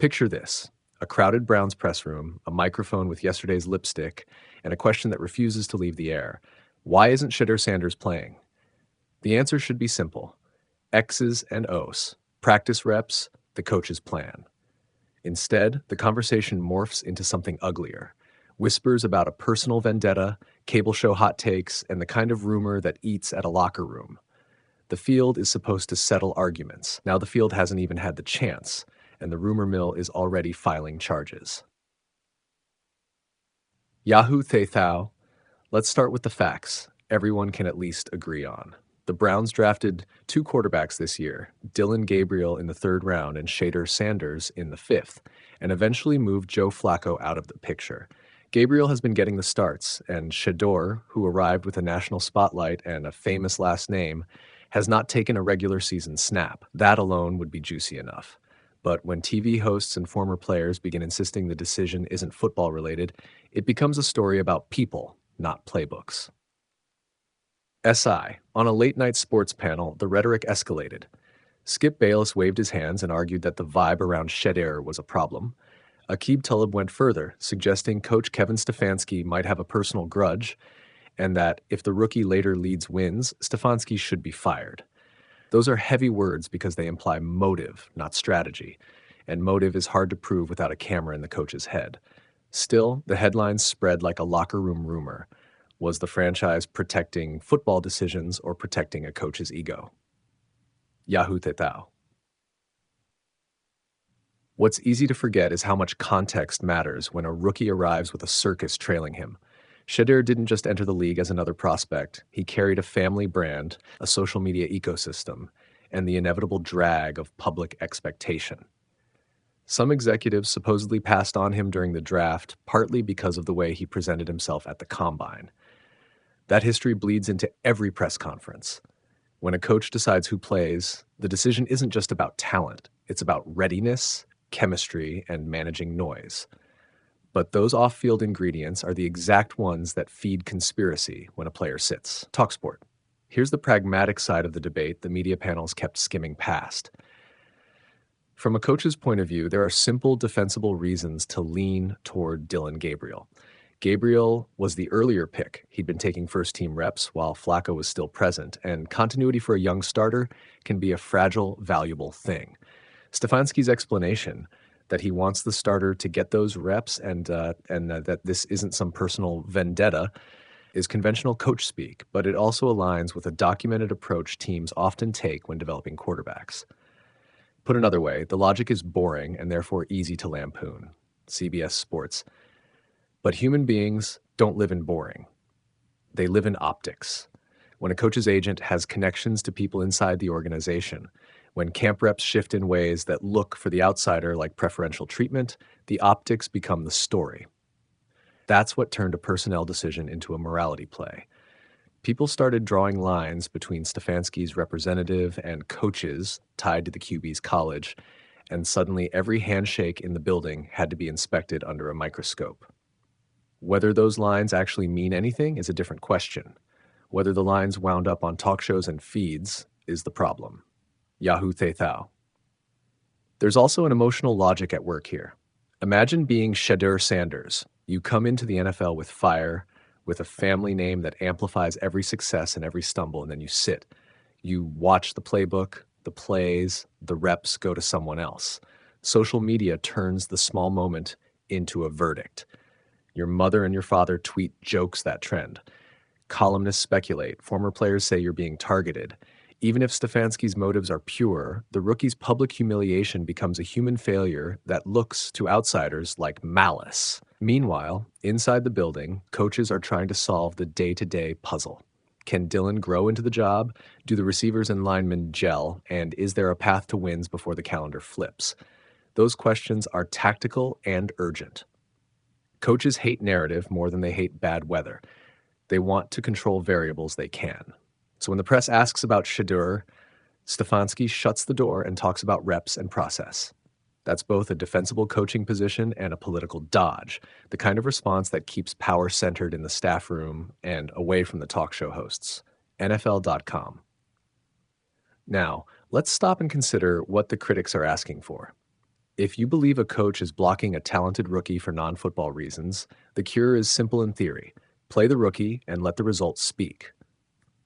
Picture this: a crowded Browns press room, a microphone with yesterday's lipstick, and a question that refuses to leave the air. Why isn't Shedeur Sanders playing? The answer should be simple: X's and O's, practice reps, the coach's plan. Instead, the conversation morphs into something uglier: whispers about a personal vendetta, cable show hot takes, and the kind of rumor that eats at a locker room. The field is supposed to settle arguments. Now the field hasn't even had the chance, and the rumor mill is already filing charges. Yahoo Thethao. Let's start with the facts everyone can at least agree on. The Browns drafted two quarterbacks this year, Dillon Gabriel in the third round and Shedeur Sanders in the fifth, and eventually moved Joe Flacco out of the picture. Gabriel has been getting the starts, and Shedeur, who arrived with a national spotlight and a famous last name, has not taken a regular season snap. That alone would be juicy enough. But when TV hosts and former players begin insisting the decision isn't football related, it becomes a story about people, not playbooks. SI. On a late-night sports panel, the rhetoric escalated. Skip Bayless waved his hands and argued that the vibe around Shedeur was a problem. Aqib Talib went further, suggesting coach Kevin Stefanski might have a personal grudge, and that if the rookie later leads wins, Stefanski should be fired. Those are heavy words because they imply motive, not strategy, and motive is hard to prove without a camera in the coach's head. Still, the headlines spread like a locker room rumor. Was the franchise protecting football decisions or protecting a coach's ego? Yahoo Thethao. What's easy to forget is how much context matters when a rookie arrives with a circus trailing him. Shedeur didn't just enter the league as another prospect. He carried a family brand, a social media ecosystem, and the inevitable drag of public expectation. Some executives supposedly passed on him during the draft, partly because of the way he presented himself at the combine. That history bleeds into every press conference. When a coach decides who plays, the decision isn't just about talent. It's about readiness, chemistry, and managing noise. But those off-field ingredients are the exact ones that feed conspiracy when a player sits. TalkSport. Here's the pragmatic side of the debate the media panels kept skimming past. From a coach's point of view, there are simple, defensible reasons to lean toward Dillon Gabriel. Gabriel was the earlier pick. He'd been taking first-team reps while Flacco was still present, and continuity for a young starter can be a fragile, valuable thing. Stefanski's explanation that he wants the starter to get those reps and that this isn't some personal vendetta is conventional coach speak, but it also aligns with a documented approach teams often take when developing quarterbacks. Put another way, the logic is boring and therefore easy to lampoon. CBS Sports. But human beings don't live in boring. They live in optics. When a coach's agent has connections to people inside the organization, when camp reps shift in ways that look for the outsider like preferential treatment, the optics become the story. That's what turned a personnel decision into a morality play. People started drawing lines between Stefanski's representative and coaches tied to the QB's college, and suddenly every handshake in the building had to be inspected under a microscope. Whether those lines actually mean anything is a different question. Whether the lines wound up on talk shows and feeds is the problem. Yahoo Thethao. There's also an emotional logic at work here. Imagine being Shedeur Sanders. You come into the NFL with fire, with a family name that amplifies every success and every stumble, and then you sit. You watch the playbook, the plays, the reps go to someone else. Social media turns the small moment into a verdict. Your mother and your father tweet jokes that trend. Columnists speculate. Former players say you're being targeted. Even if Stefanski's motives are pure, the rookie's public humiliation becomes a human failure that looks to outsiders like malice. Meanwhile, inside the building, coaches are trying to solve the day-to-day puzzle. Can Dillon grow into the job? Do the receivers and linemen gel? And is there a path to wins before the calendar flips? Those questions are tactical and urgent. Coaches hate narrative more than they hate bad weather. They want to control variables they can. So when the press asks about Shedeur, Stefanski shuts the door and talks about reps and process. That's both a defensible coaching position and a political dodge, the kind of response that keeps power centered in the staff room and away from the talk show hosts. NFL.com. Now, let's stop and consider what the critics are asking for. If you believe a coach is blocking a talented rookie for non-football reasons, the cure is simple in theory. Play the rookie and let the results speak.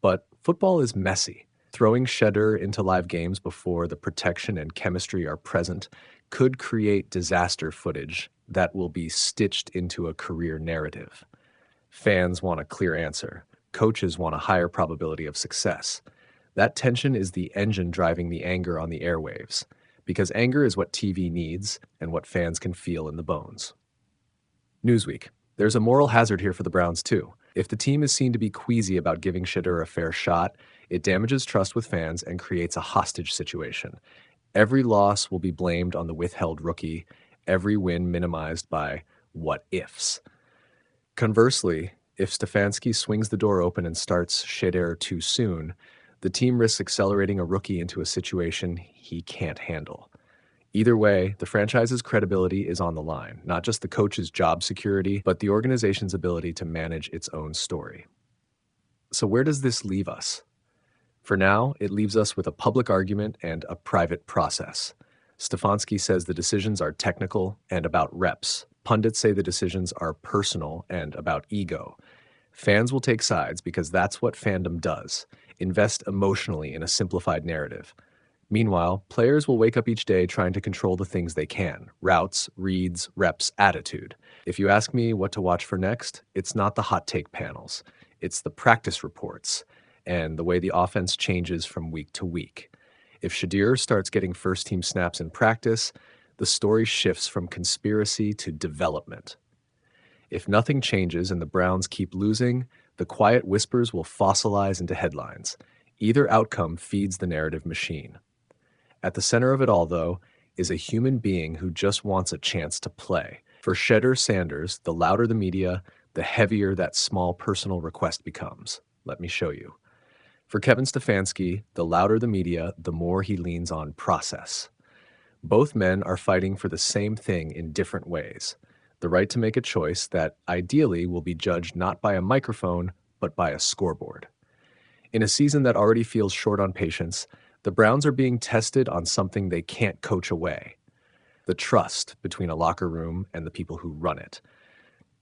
But football is messy. Throwing Shedeur into live games before the protection and chemistry are present could create disaster footage that will be stitched into a career narrative. Fans want a clear answer. Coaches want a higher probability of success. That tension is the engine driving the anger on the airwaves, because anger is what TV needs and what fans can feel in the bones. Newsweek. There's a moral hazard here for the Browns, too. If the team is seen to be queasy about giving Shedeur a fair shot, it damages trust with fans and creates a hostage situation. Every loss will be blamed on the withheld rookie, every win minimized by what-ifs. Conversely, if Stefanski swings the door open and starts Shedeur too soon, the team risks accelerating a rookie into a situation he can't handle. Either way, the franchise's credibility is on the line, not just the coach's job security, but the organization's ability to manage its own story. So where does this leave us? For now, it leaves us with a public argument and a private process. Stefanski says the decisions are technical and about reps. Pundits say the decisions are personal and about ego. Fans will take sides because that's what fandom does. Invest emotionally in a simplified narrative. Meanwhile, players will wake up each day trying to control the things they can: routes, reads, reps, attitude. If you ask me what to watch for next, it's not the hot take panels. It's the practice reports and the way the offense changes from week to week. If Shedeur starts getting first-team snaps in practice, the story shifts from conspiracy to development. If nothing changes and the Browns keep losing, the quiet whispers will fossilize into headlines. Either outcome feeds the narrative machine. At the center of it all, though, is a human being who just wants a chance to play. For Shedeur Sanders, the louder the media, the heavier that small personal request becomes. Let me show you. For Kevin Stefanski, the louder the media, the more he leans on process. Both men are fighting for the same thing in different ways: the right to make a choice that ideally will be judged not by a microphone, but by a scoreboard. In a season that already feels short on patience, the Browns are being tested on something they can't coach away: the trust between a locker room and the people who run it.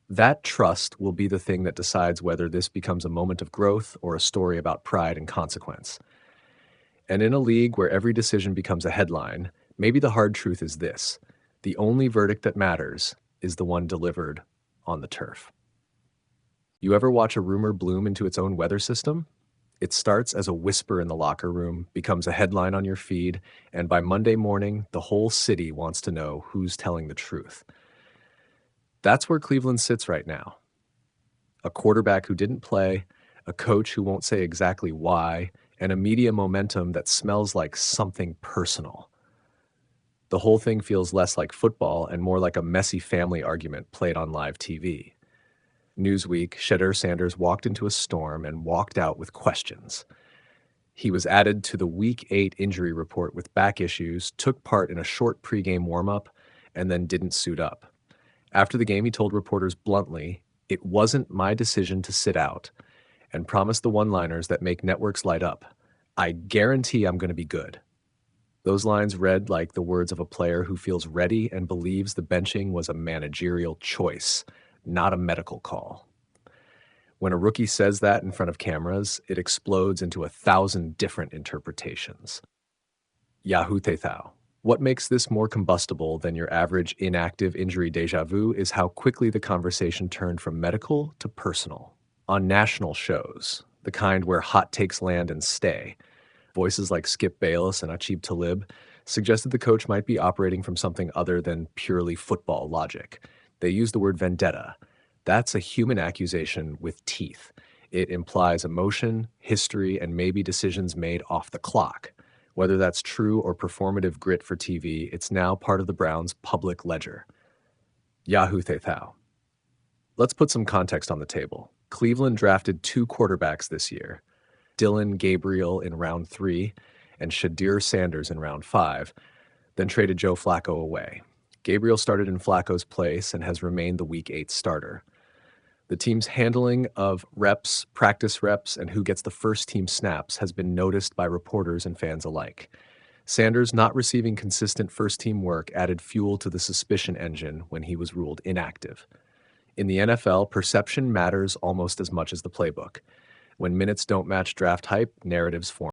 That trust will be the thing that decides whether this becomes a moment of growth or a story about pride and consequence. And in a league where every decision becomes a headline, maybe the hard truth is this: the only verdict that matters is the one delivered on the turf. You ever watch a rumor bloom into its own weather system? It starts as a whisper in the locker room, becomes a headline on your feed, and by Monday morning, the whole city wants to know who's telling the truth. That's where Cleveland sits right now. A quarterback who didn't play, a coach who won't say exactly why, and a media momentum that smells like something personal. The whole thing feels less like football and more like a messy family argument played on live TV. Newsweek, Shedeur Sanders walked into a storm and walked out with questions. He was added to the Week 8 injury report with back issues, took part in a short pregame warm-up, and then didn't suit up. After the game, he told reporters bluntly, "It wasn't my decision to sit out," and promised the one-liners that make networks light up. "I guarantee I'm going to be good." Those lines read like the words of a player who feels ready and believes the benching was a managerial choice, not a medical call. When a rookie says that in front of cameras, it explodes into 1,000 different interpretations. Yahoo Tethao. What makes this more combustible than your average inactive injury deja vu is how quickly the conversation turned from medical to personal. On national shows, the kind where hot takes land and stay, voices like Bayless and Aqib Talib suggested the coach might be operating from something other than purely football logic. They used the word vendetta. That's a human accusation with teeth. It implies emotion, history, and maybe decisions made off the clock. Whether that's true or performative grit for TV, it's now part of the Browns' public ledger. Yahoo Tethao. Let's put some context on the table. Cleveland drafted 2 quarterbacks this year: Dillon Gabriel in round 3 and Shedeur Sanders in round 5, then traded Joe Flacco away. Gabriel started in Flacco's place and has remained the Week 8 starter. The team's handling of reps, practice reps, and who gets the first team snaps has been noticed by reporters and fans alike. Sanders not receiving consistent first-team work added fuel to the suspicion engine when he was ruled inactive. In the NFL, perception matters almost as much as the playbook. When minutes don't match draft hype, narratives form.